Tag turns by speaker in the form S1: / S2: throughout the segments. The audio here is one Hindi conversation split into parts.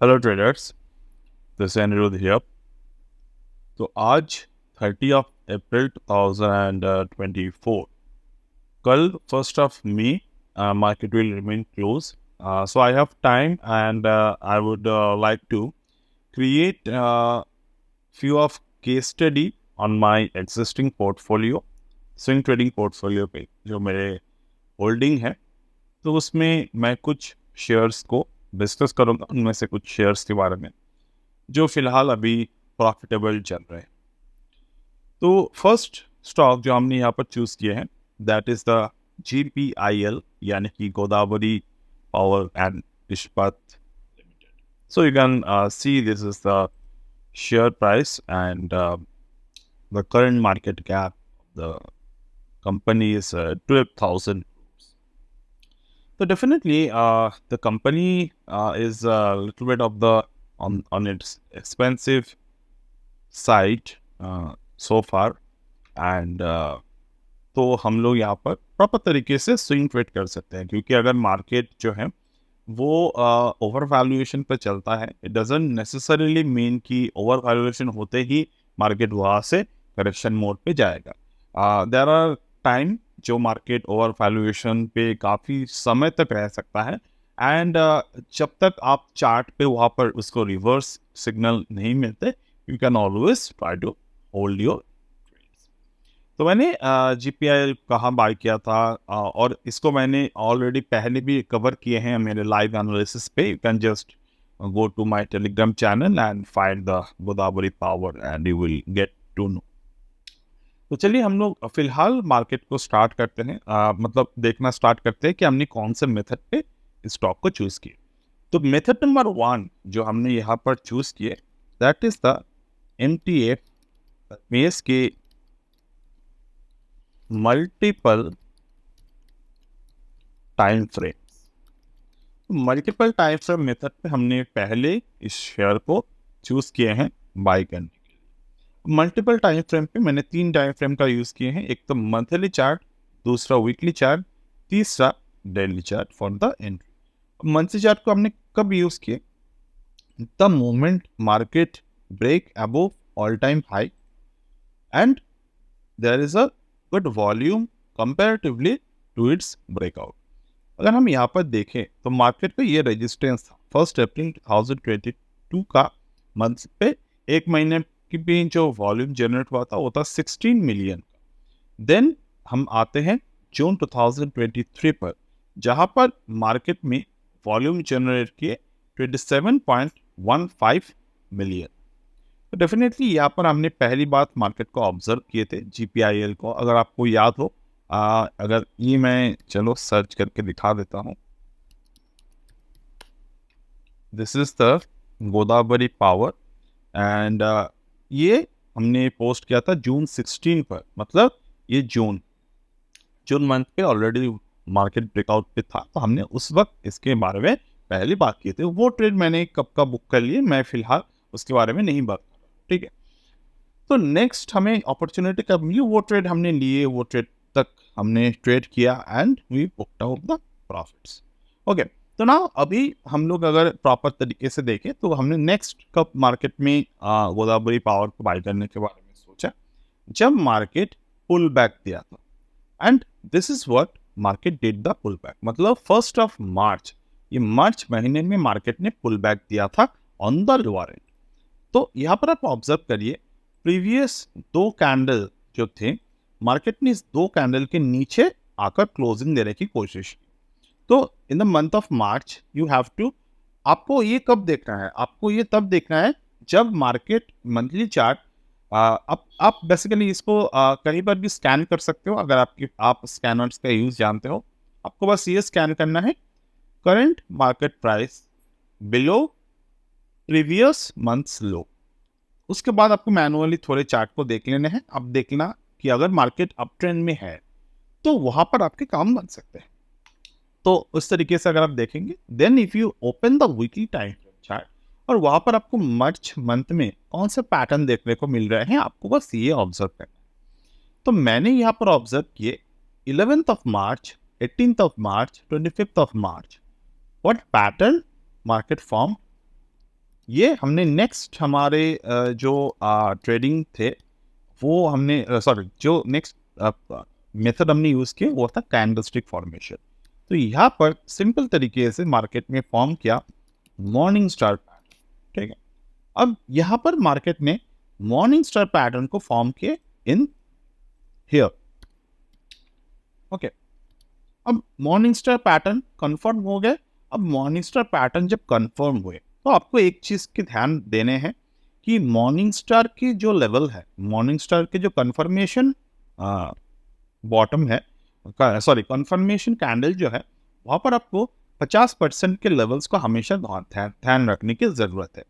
S1: Hello traders, this is Anirudh here. तो आज 30 अप्रैल 2024, कल 1 मई market will remain closed. So I have time and I would like to create few of case study on my existing portfolio, swing trading portfolio पे जो मेरे होल्डिंग है। तो उसमें मैं कुछ शेयर्स को डिस्कस करूँगा, उनमें से कुछ शेयर्स के बारे में जो फिलहाल अभी प्रॉफिटेबल चल रहे हैं। तो फर्स्ट स्टॉक जो हमने यहाँ पर चूज किए हैं, दैट इज द GPIL, यानी कि गोदावरी पावर एंड इस्पात limited. So you can see this is the share price and the current market cap the company is 12,000. So definitely the company is a little bit of the on its expensive side so far and तो हम लोग यहाँ पर प्रॉपर तरीके से स्विंग ट्रेड कर सकते हैं, क्योंकि अगर मार्केट जो है वो ओवर वैल्यूएशन पर चलता है, इट डजंट नेसेसरीली मीन कि ओवर वैल्यूएशन होते ही मार्केट वहाँ से करेक्शन मोड पे जाएगा। देयर आर टाइम जो मार्केट ओवर वैल्यूएशन पे काफ़ी समय तक रह सकता है एंड जब तक आप चार्ट पे वहाँ पर उसको रिवर्स सिग्नल नहीं मिलते, you can always try to hold your. तो मैंने GPIL कहाँ बाय किया था और इसको मैंने ऑलरेडी पहले भी कवर किए हैं मेरे लाइव एनालिसिस पे। You can just go to my Telegram channel and find the Godawari power and you will get to know. तो चलिए हम लोग फिलहाल मार्केट को स्टार्ट करते हैं, मतलब देखना स्टार्ट करते हैं कि हमने कौन से मेथड पे स्टॉक को चूज किए। तो मेथड नंबर 1 जो हमने यहाँ पर चूज किए, दैट इज द MTF के multiple time frame. Multiple time frame method पे हमने पहले इस शेयर को चूज किए हैं बाय करने के लिए। मल्टीपल टाइम फ्रेम पे मैंने 3 टाइम फ्रेम का यूज किए हैं, एक तो मंथली चार्ट, दूसरा वीकली चार्ट, तीसरा daily chart for the entry. Monthly chart को हमने कब यूज किए? The moment market break above all time high and there is a good volume comparatively to its breakout. अगर हम यहाँ पर देखें तो मार्केट पे ये रेजिस्टेंस था 1 अप्रैल 2022 का मंथ पे, एक महीने की भी जो वॉल्यूम जनरेट हुआ था वो था 16 मिलियन का। देन हम आते हैं जून 2023 पर, जहाँ पर मार्केट में वॉल्यूम जनरेट किए 27.15 मिलियन। तो डेफिनेटली यहाँ पर हमने पहली बात मार्केट को ऑब्जर्व किए थे GPIL को। अगर आपको याद हो, अगर ये मैं चलो सर्च करके दिखा देता हूँ, this is the Godawari power and ये हमने पोस्ट किया था जून 16 पर, मतलब ये जून मंथ पे ऑलरेडी मार्केट ब्रेकआउट पे था, तो हमने उस वक्त इसके बारे में पहली बात की थी। वो ट्रेड मैंने कब का बुक कर लिए, मैं फिलहाल उसके बारे में नहीं बात कर रहा, ठीक है। तो नेक्स्ट हमें अपॉर्चुनिटी कब मिली, वो ट्रेड हमने लिए, वो ट्रेड तक हमने ट्रेड किया and we booked out the profits. Okay, तो ना अभी हम लोग अगर प्रॉपर तरीके से देखें तो हमने नेक्स्ट कब मार्केट में गोदावरी पावर को बाय करने के बारे में सोचा, जब मार्केट पुल बैक दिया था and this is what market did the pull back. मतलब 1 मार्च, ये मार्च महीने में मार्केट ने पुल बैक दिया था ऑन द लोअर एंड। तो यहाँ पर आप ऑब्जर्व करिए, प्रीवियस 2 कैंडल जो थे, मार्केट ने इस 2 कैंडल के नीचे आकर क्लोजिंग देने की कोशिश की। तो in the month of March you have to, आपको ये कब देखना है? आपको ये तब देखना है जब मार्केट मंथली चार्ट, आप बेसिकली इसको कहीं पर भी स्कैन कर सकते हो, अगर आप स्कैनर्स का यूज जानते हो। आपको बस ये स्कैन करना है, current market price below previous months low. उसके बाद आपको मैनुअली थोड़े चार्ट को देख लेने हैं। अब देखना कि अगर मार्केट अप ट्रेंड में है तो वहां पर आपके काम बन सकते हैं। तो उस तरीके से अगर आप देखेंगे, then if you open the weekly time chart और वहां पर आपको मार्च मंथ में कौन से पैटर्न देखने को मिल रहे हैं, आपको बस ये ऑब्जर्व करना है। तो मैंने यहाँ पर ऑब्जर्व किए 11th of March, 18th of March, 25th of March, what pattern market form ये हमने नेक्स्ट हमारे जो ट्रेडिंग थे वो हमने जो नेक्स्ट मेथड हमने यूज़ किया वो था कैंडलस्टिक फॉर्मेशन। तो यहाँ पर सिंपल तरीके से मार्केट में फॉर्म किया मॉर्निंग स्टार पैटर्न, ठीक है। अब यहाँ पर मार्केट ने मॉर्निंग स्टार पैटर्न को फॉर्म किए इन हियर, ओके। अब मॉर्निंग स्टार पैटर्न कंफर्म हो गए। अब मॉर्निंग स्टार पैटर्न जब कंफर्म हुए तो आपको एक चीज के ध्यान देने हैं कि मॉर्निंग स्टार की जो लेवल है, मॉर्निंग स्टार के जो कंफर्मेशन बॉटम है, कंफर्मेशन कैंडल जो है, वहां पर आपको 50% के लेवल्स को हमेशा ध्यान रखने की जरूरत है।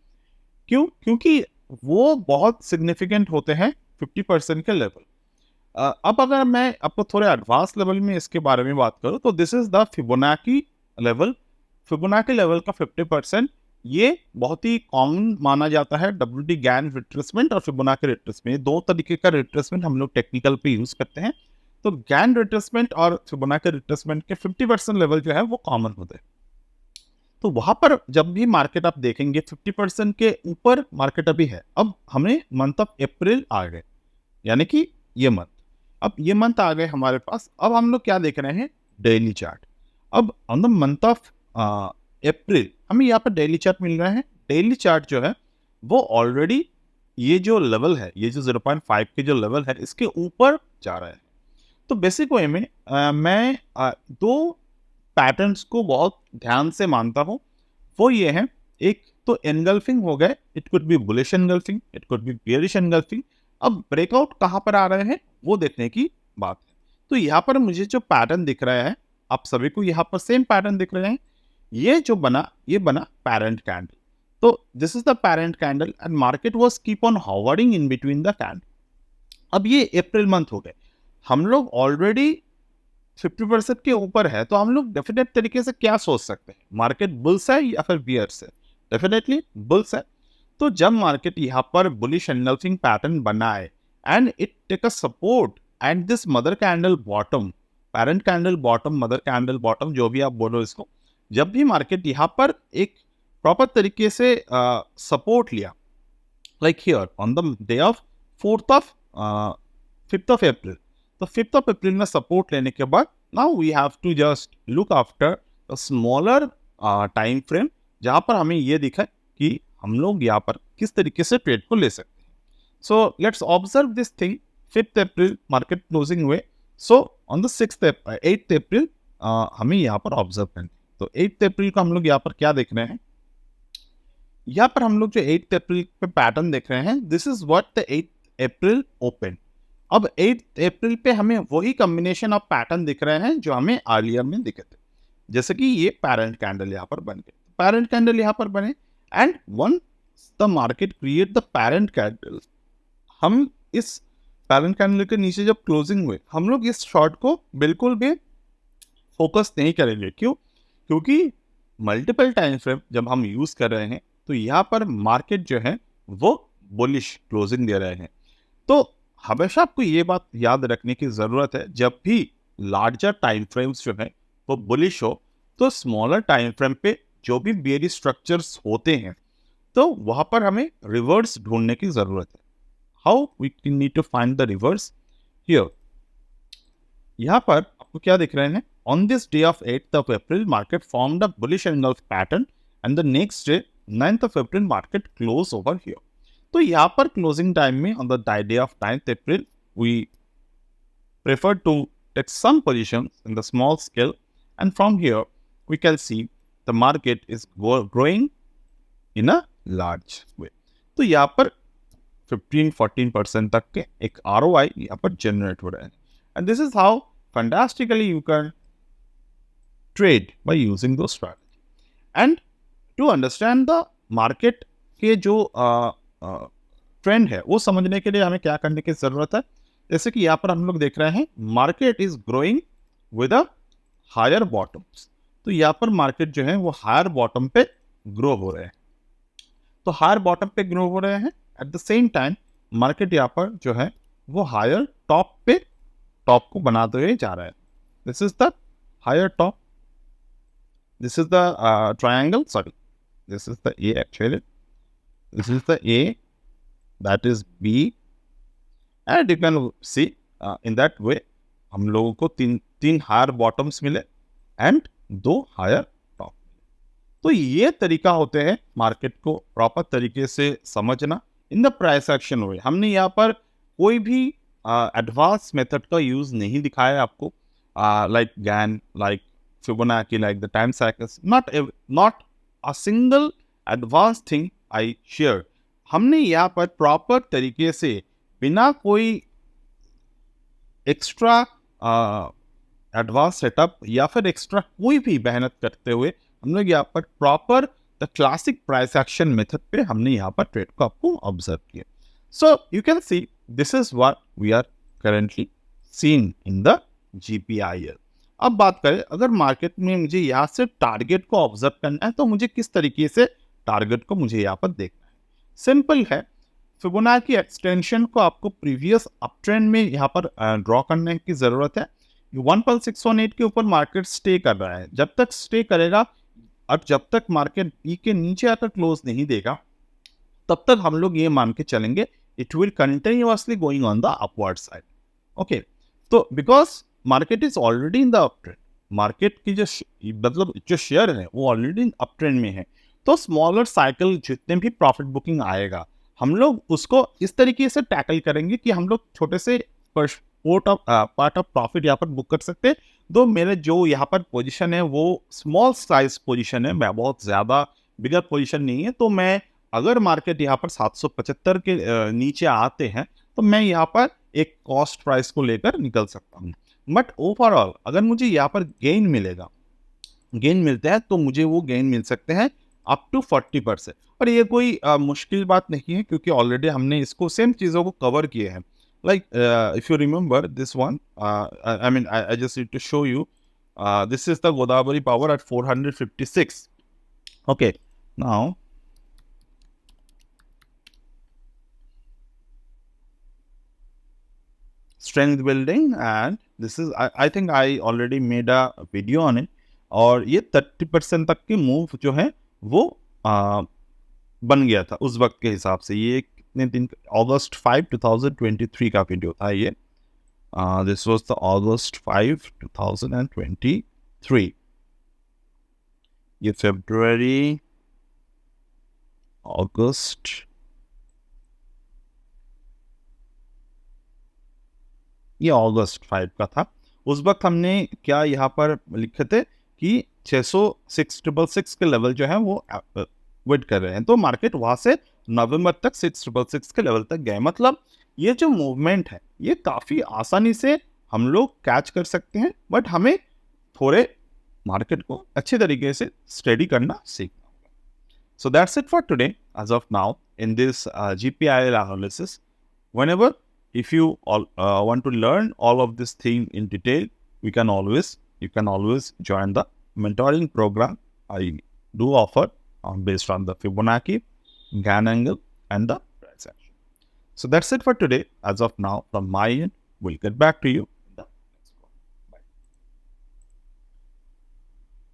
S1: क्यों? क्योंकि वो बहुत सिग्निफिकेंट होते हैं 50% के लेवल। अब अगर मैं आपको थोड़े एडवांस लेवल में इसके बारे में बात करूं तो this is the Fibonacci level. Fibonacci level का 50% ये बहुत ही कॉमन माना जाता है। डब्ल्यूटी गैन रिट्रेसमेंट और फिबोनाची रिट्रेसमेंट, दो तरीके का रिट्रेसमेंट हम लोग टेक्निकल पे यूज करते हैं। तो गैन रिट्रेसमेंट और फिबोनाची रिट्रेसमेंट के 50% लेवल जो है वो कॉमन होते हैं। तो वहां पर जब भी मार्केट आप देखेंगे 50% के ऊपर मार्केट अभी है। अब हमें मंथ ऑफ अप्रैल आ गए, यानी कि ये मंथ, अब ये मंथ आ गए हमारे पास। अब हम लोग क्या देख रहे हैं? Daily chart. अब on the month of April हमें यहाँ पर डेली चार्ट मिल रहा है। डेली चार्ट जो है वो ऑलरेडी ये जो लेवल है, ये जो 0.5 के जो लेवल है, इसके ऊपर जा रहा है। तो बेसिक वे में मैं दो पैटर्न्स को बहुत ध्यान से मानता हूँ। वो ये है, एक तो एनगल्फिंग हो गए, it could be bullish engulfing, it could be bearish engulfing. अब ब्रेकआउट कहाँ पर आ रहे हैं वो देखने की बात है। तो यहाँ पर मुझे जो पैटर्न दिख रहा है, आप सभी को यहाँ पर सेम पैटर्न दिख रहे हैं। ये जो बना, ये बना पैरेंट कैंडल। तो this is the parent candle and market was keep on hovering in between the candle. अब ये अप्रैल मंथ हो गए, हम लोग ऑलरेडी 50% के ऊपर है। तो हम लोग डेफिनेट तरीके से क्या सोच सकते हैं? मार्केट बुल्स है या फिर बियर्स है? डेफिनेटली बुल्स है। तो जब मार्केट यहाँ पर बुलिश एनगल्फिंग पैटर्न बनाए and it take a support and this mother candle bottom, parent candle bottom, mother candle bottom, जो भी आप बोलो इसको, जब भी मार्केट यहाँ पर एक प्रॉपर तरीके से सपोर्ट लिया, like here on the day of 5th of April, तो 5th of April में सपोर्ट लेने के बाद now we have to just look after a smaller time frame, जहां पर हमें ये दिखा कि हम लोग यहाँ पर किस तरीके से ट्रेड को ले सकते हैं। So let's observe this thing. 5th April market closing हुए। So on the 8th April हमें यहाँ पर ऑब्जर्व करना है। तो 8th April को हम लोग यहाँ पर क्या देख रहे हैं? यहाँ पर हम लोग जो 8th April पे पैटर्न देख रहे हैं, this is what the 8th April open. अब 8th April पे हमें वही कॉम्बिनेशन ऑफ पैटर्न दिख रहे हैं जो हमें अर्लियर में दिखे थे। जैसे कि ये पैरेंट कैंडल यहाँ पर बन गए, पैरेंट कैंडल यहाँ पर बने and once the market create the parent candle, हम इस पैरेंट कैंडल के नीचे जब क्लोजिंग हुए, हम लोग इस शॉर्ट को बिल्कुल भी फोकस नहीं करेंगे। क्यों? क्योंकि मल्टीपल टाइम फ्रेम जब हम यूज कर रहे हैं तो यहाँ पर मार्केट जो है वो बुलिश क्लोजिंग दे रहे हैं। तो हमेशा आपको ये बात याद रखने की जरूरत है, जब भी लार्जर टाइम फ्रेम्स जो है वो बुलिश हो, तो स्मॉलर टाइम फ्रेम पे जो भी बेयरिश स्ट्रक्चर्स होते हैं, तो वहां पर हमें रिवर्स ढूंढने की जरूरत है। How we need to find the reverse here. यहाँ पर आपको क्या दिख रहे हैं? On this day of 8th of April market formed a bullish angle pattern and the next day 9th of April market close over here. तो यहाँ पर क्लोजिंग टाइम में on the day of 9th April we prefer to take some positions in the small scale, and from here we can see the market is growing in a large way। तो यहाँ पर 15-14% तक के एक ROI यहाँ पर जनरेट हो रहे हैं, and this is how fantastically you can trade by using those strategy। and to understand the market के जो ट्रेंड है वो समझने के लिए हमें क्या करने की जरूरत है? जैसे कि यहाँ पर हम लोग देख रहे हैं market is growing with a higher bottoms. तो यहाँ पर मार्केट जो है वो हायर बॉटम पे ग्रो हो रहे हैं। तो हायर बॉटम पे ग्रो हो रहे हैं, at the same time market यहाँ पर जो है वो हायर टॉप पे टॉप को बनाते हुए जा रहा है। This is the higher top, this is the triangle, sorry this is the a actually, This is the A, that is B, and you can see in that way हम लोगों को तीन हायर बॉटम्स मिले एंड 2 हायर टॉप। तो ये तरीका होते हैं मार्केट को प्रॉपर तरीके से समझना इन द प्राइस एक्शन वे। हमने यहाँ पर कोई भी एडवांस मेथड का यूज नहीं दिखाया है आपको, like Gann, like Fibonacci, like the time cycles, not a single advance thing I share. हमने यहाँ पर प्रॉपर तरीके से बिना कोई एक्स्ट्रा एडवांस सेटअप या फिर एक्स्ट्रा कोई भी मेहनत करते हुए हम लोग यहाँ पर proper the classic price action method पे हमने यहाँ पर ट्रेड को आपको ऑब्जर्व किया। So you can see this is what we are currently seeing in the GPIL. अब बात करें, अगर मार्केट में मुझे यहाँ से टारगेट को ऑब्जर्व करना है तो मुझे किस तरीके से टारगेट को मुझे यहाँ पर देखना है। सिंपल है, फिबोनाची एक्सटेंशन को आपको प्रीवियस अप ट्रेंड में यहाँ पर ड्रॉ करने की जरूरत है। 1.618 के ऊपर मार्केट स्टे कर रहा है, जब तक स्टे करेगा और जब तक मार्केट बी के नीचे आकर क्लोज नहीं देगा तब तक हम लोग ये मान के चलेंगे it will continuously going on the upward side. Okay, तो because market is already in the up trend, market की जो मतलब जो शेयर है वो ऑलरेडी अप ट्रेंड में है, तो स्मॉलर साइकिल जितने भी प्रॉफिट बुकिंग आएगा हम लोग उसको इस तरीके से टैकल करेंगे कि हम लोग छोटे से पार्ट ऑफ प्रॉफिट यहाँ पर बुक कर सकते हैं। दो मेरे जो यहाँ पर पोजीशन है वो स्मॉल साइज पोजीशन है, मैं बहुत ज़्यादा बिगर पोजीशन नहीं है, तो मैं अगर मार्केट यहाँ पर 775 के नीचे आते हैं तो मैं यहाँ पर एक कॉस्ट प्राइस को लेकर निकल सकता हूँ। बट ओवरऑल अगर मुझे यहाँ पर गेन मिलेगा, गेन मिलते हैं तो मुझे वो गेन मिल सकते हैं अप टू 40%। और ये कोई मुश्किल बात नहीं है क्योंकि ऑलरेडी हमने इसको सेम चीज़ों को कवर किए हैं। Like if you remember this one, I mean I just need to show you. This is the Godavari power at 456. Okay, now strength building, and this is I think I already made a video on it. और ये 30% तक के मूव जो है वो बन गया था उस वक्त के हिसाब से। ये कितने दिन, August 5, 2023 का वीडियो था ये। This was the August 5, 2023। ये February, August, ये August 5 का था। उस वक्त हमने क्या यहाँ पर लिखे थे कि 666 के लेवल जो है वो वेट कर रहे हैं, तो मार्केट वहां से नवंबर तक 666 के लेवल तक गए। मतलब ये जो मूवमेंट है ये काफ़ी आसानी से हम लोग कैच कर सकते हैं, बट हमें थोड़े मार्केट को अच्छे तरीके से स्टडी करना सीखना होगा। So that's it for today as of now in this GPIL analysis. Whenever if you all want to learn all of this thing in detail, you can always join the mentoring program I do offer based on the Fibonacci, Gann angle, and the price action. So that's it for today. As of now, from my end, we'll get back to you